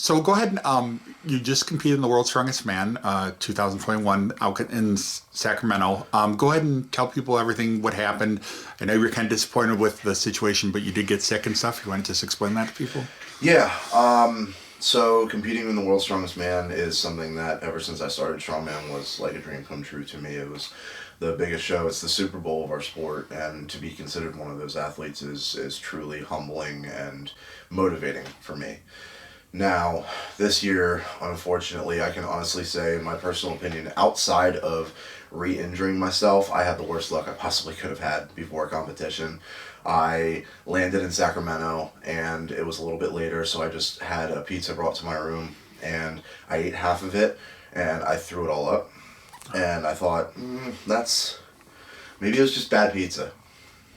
So go ahead and you just competed in the World's Strongest Man 2021 out in Sacramento. Go ahead and tell people everything, what happened. I know you're kind of disappointed with the situation, but you did get sick and stuff. You want to just explain that to people? Yeah. So competing in the World's Strongest Man is something that ever since I started strongman was like a dream come true to me. It was the biggest show. It's the Super Bowl of our sport, and to be considered one of those athletes is truly humbling and motivating for me. Now, this year, unfortunately, I can honestly say, in my personal opinion, outside of re-injuring myself, I had the worst luck I possibly could have had before a competition. I landed in Sacramento, and it was a little bit later, so I just had a pizza brought to my room, and I ate half of it, and I threw it all up. And I thought, maybe it was just bad pizza.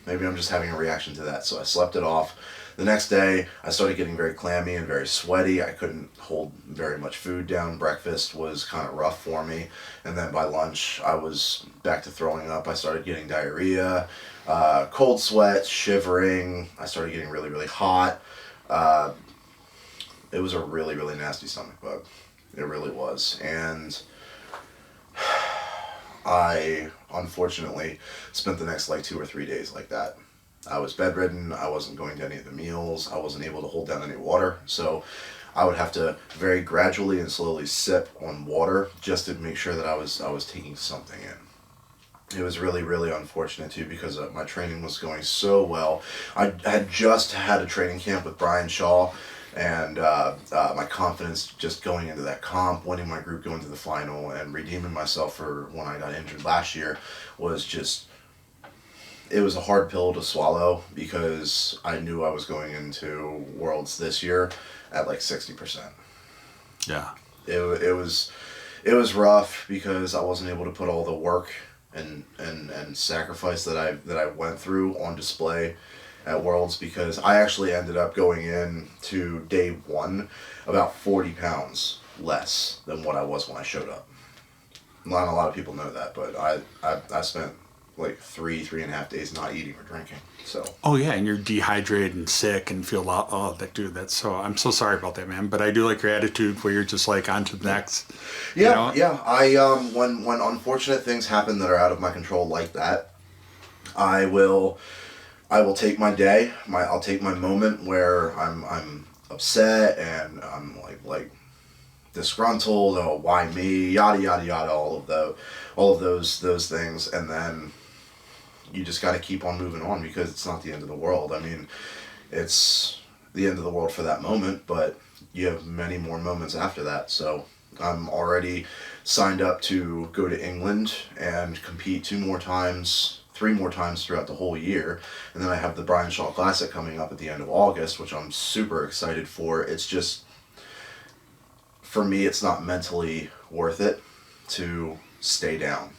Maybe I'm just having a reaction to that, so I slept it off. The next day, I started getting very clammy and very sweaty. I couldn't hold very much food down. Breakfast was kind of rough for me. And then by lunch, I was back to throwing up. I started getting diarrhea, cold sweats, shivering. I started getting really, really hot. It was a really, really nasty stomach bug. It really was. And I, unfortunately, spent the next 2 or 3 days like that. I was bedridden, I wasn't going to any of the meals, I wasn't able to hold down any water, so I would have to very gradually and slowly sip on water just to make sure that I was taking something in. It was really, really unfortunate too, because my training was going so well. I had just had a training camp with Brian Shaw, and my confidence just going into that comp, winning my group, going to the final, and redeeming myself for when I got injured last year was just... It was a hard pill to swallow because I knew I was going into Worlds this year at 60%. Yeah. It was rough because I wasn't able to put all the work and sacrifice that I went through on display at Worlds, because I actually ended up going in to day one about 40 pounds less than what I was when I showed up. Not a lot of people know that, but I spent 3.5 days not eating or drinking. So. Oh yeah, and you're dehydrated and sick and feel that's so. I'm so sorry about that, man. But I do like your attitude where you're just on to the next. Yeah, yeah. I when unfortunate things happen that are out of my control like that, I will take my day. I'll take my moment where I'm upset and I'm like disgruntled. Oh, why me? Yada yada yada. All of those things, and then you just got to keep on moving on, because it's not the end of the world. I mean, it's the end of the world for that moment, but you have many more moments after that. So I'm already signed up to go to England and compete 3 more times throughout the whole year. And then I have the Brian Shaw Classic coming up at the end of August, which I'm super excited for. It's just, for me, it's not mentally worth it to stay down.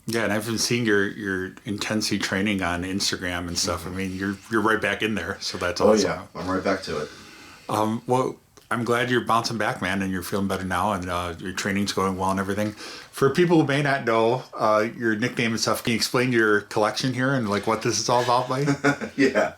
Yeah, and I've been seeing your intensity training on Instagram and stuff. Mm-hmm. I mean, you're right back in there, so that's awesome. Oh yeah, I'm right back to it. Well, I'm glad you're bouncing back, man, and you're feeling better now, and your training's going well and everything. For people who may not know your nickname and stuff, can you explain your collection here and what this is all about, buddy? Yeah.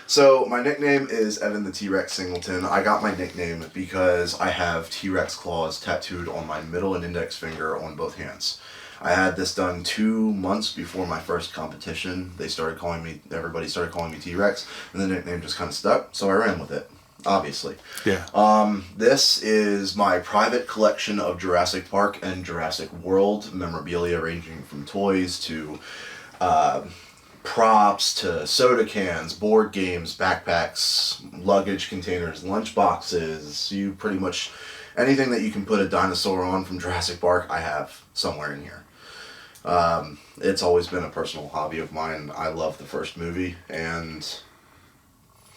So my nickname is Evan the T-Rex Singleton. I got my nickname because I have T-Rex claws tattooed on my middle and index finger on both hands. I had this done 2 months before my first competition. Everybody started calling me T-Rex, and the nickname just kind of stuck, so I ran with it, obviously. Yeah. This is my private collection of Jurassic Park and Jurassic World memorabilia, ranging from toys to props to soda cans, board games, backpacks, luggage containers, lunch boxes. You pretty much, anything that you can put a dinosaur on from Jurassic Park, I have somewhere in here. It's always been a personal hobby of mine. I love the first movie, and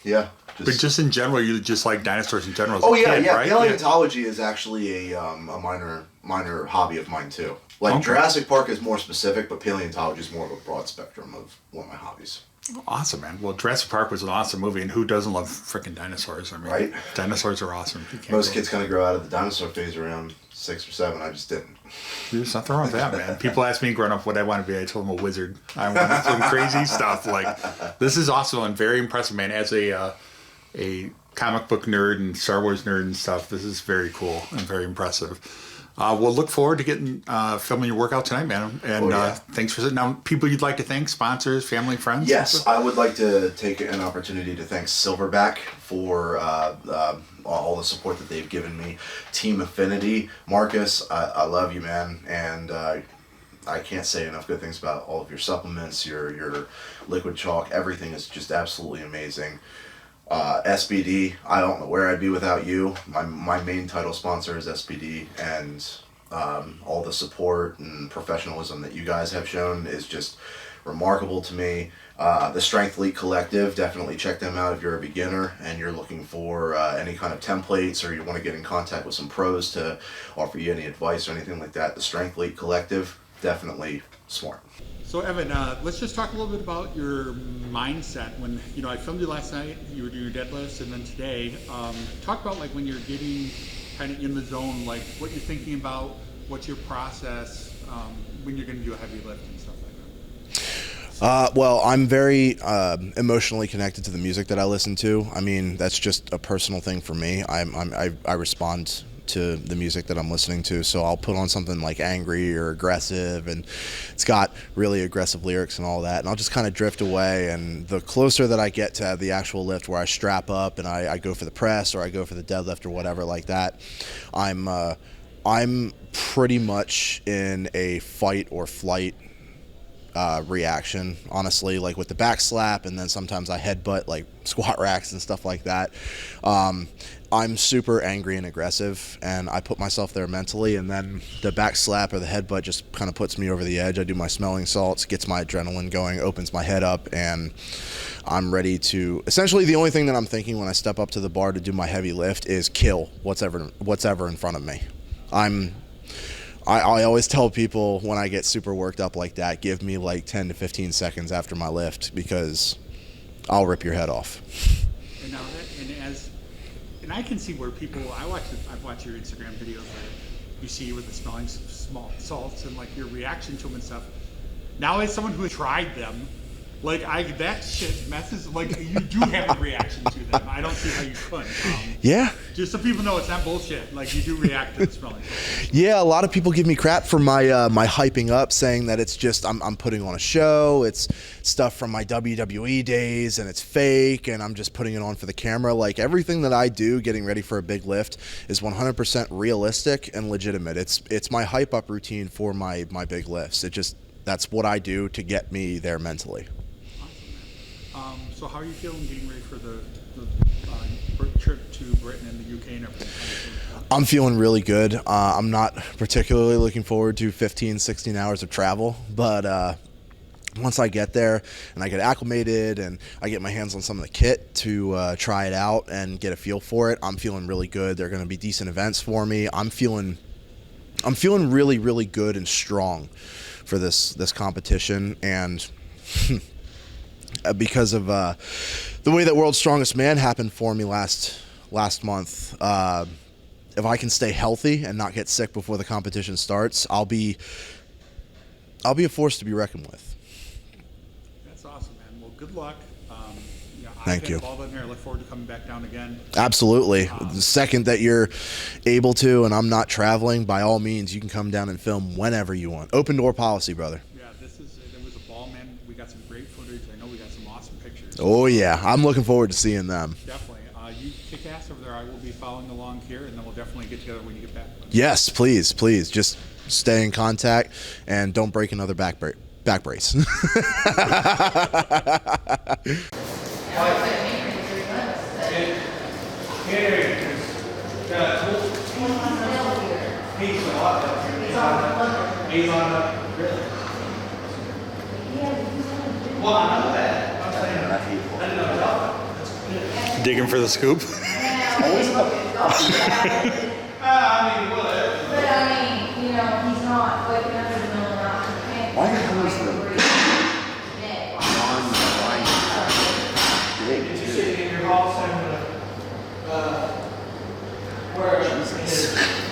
yeah. But just in general, you just like dinosaurs in general. Oh yeah, yeah. Right? Paleontology is actually a minor hobby of mine too. Okay. Jurassic Park is more specific, but paleontology is more of a broad spectrum of one of my hobbies. Awesome, man. Well, Jurassic Park was an awesome movie, and who doesn't love freaking dinosaurs? I mean, right? Dinosaurs are awesome. Most kids kind of grow out of the dinosaur phase around 6 or 7. I just didn't. There's nothing wrong with that, man. People ask me growing up what I want to be. I told them a wizard. I want some crazy stuff. This is awesome and very impressive, man. As a comic book nerd and Star Wars nerd and stuff, this is very cool and very impressive. We'll look forward to getting filming your workout tonight, man. And thanks for sitting down. People you'd like to thank, sponsors, family, friends? Yes, I would like to take an opportunity to thank Silverback for all the support that they've given me. Team Affinity, Marcus, I love you, man. And I can't say enough good things about all of your supplements, your liquid chalk. Everything is just absolutely amazing. SBD, I don't know where I'd be without you. My main title sponsor is SBD, and all the support and professionalism that you guys have shown is just remarkable to me. The Strengthlete Collective, definitely check them out if you're a beginner and you're looking for any kind of templates, or you want to get in contact with some pros to offer you any advice or anything like that. The Strengthlete Collective, definitely smart. So Evan, let's just talk a little bit about your mindset. When I filmed you last night, you were doing your deadlifts, and then today, talk about like when you're getting kind of in the zone, like what you're thinking about, what's your process when you're going to do a heavy lift and stuff like that. Well, I'm very emotionally connected to the music that I listen to. I mean, that's just a personal thing for me. I respond to the music that I'm listening to, so I'll put on something like angry or aggressive, and it's got really aggressive lyrics and all that, and I'll just kind of drift away. And the closer that I get to the actual lift where I strap up and I go for the press or I go for the deadlift or whatever like that, I'm pretty much in a fight or flight reaction, honestly, like with the back slap, and then sometimes I headbutt like squat racks and stuff like that. I'm super angry and aggressive, and I put myself there mentally, and then the back slap or the headbutt just kind of puts me over the edge. I do my smelling salts, gets my adrenaline going, opens my head up, and I'm ready to, essentially the only thing that I'm thinking when I step up to the bar to do my heavy lift is kill whatever in front of me. I always tell people when I get super worked up like that, give me like 10 to 15 seconds after my lift, because I'll rip your head off. And now and I can see where people, I've watched your Instagram videos where you see with the smelling small salts and like your reaction to them and stuff. Now as someone who tried them, like that shit messes, like you do have a reaction to them. I don't see how you couldn't. Yeah. Just so people know it's not bullshit. Like you do react to the smelling salts. Yeah, a lot of people give me crap for my my hyping up, saying that it's just I'm putting on a show, it's stuff from my WWE days, and it's fake, and I'm just putting it on for the camera. Like everything that I do getting ready for a big lift is 100% realistic and legitimate. It's my hype up routine for my big lifts. That's what I do to get me there mentally. So how are you feeling getting ready for the trip to Britain and the UK and everything? I'm feeling really good. I'm not particularly looking forward to 15, 16 hours of travel, but once I get there and I get acclimated and I get my hands on some of the kit to try it out and get a feel for it, I'm feeling really good. They're going to be decent events for me. I'm feeling really, really good and strong for this competition, and because of the way that World's Strongest Man happened for me last month, if I can stay healthy and not get sick before the competition starts, I'll be a force to be reckoned with. That's awesome, man. Well, good luck. Thank you. Involved in here. I look forward to coming back down again. Absolutely. The second that you're able to and I'm not traveling, by all means, you can come down and film whenever you want. Open door policy, brother. Yeah, it was a ball, man. We got some great footage. I know we got some awesome pictures. Oh, yeah. I'm looking forward to seeing them. Definitely. You kick ass over there. I will be following along here, and then we'll definitely get together when you get back. Yes, please. Just stay in contact and don't break another back brace. Digging for the scoop.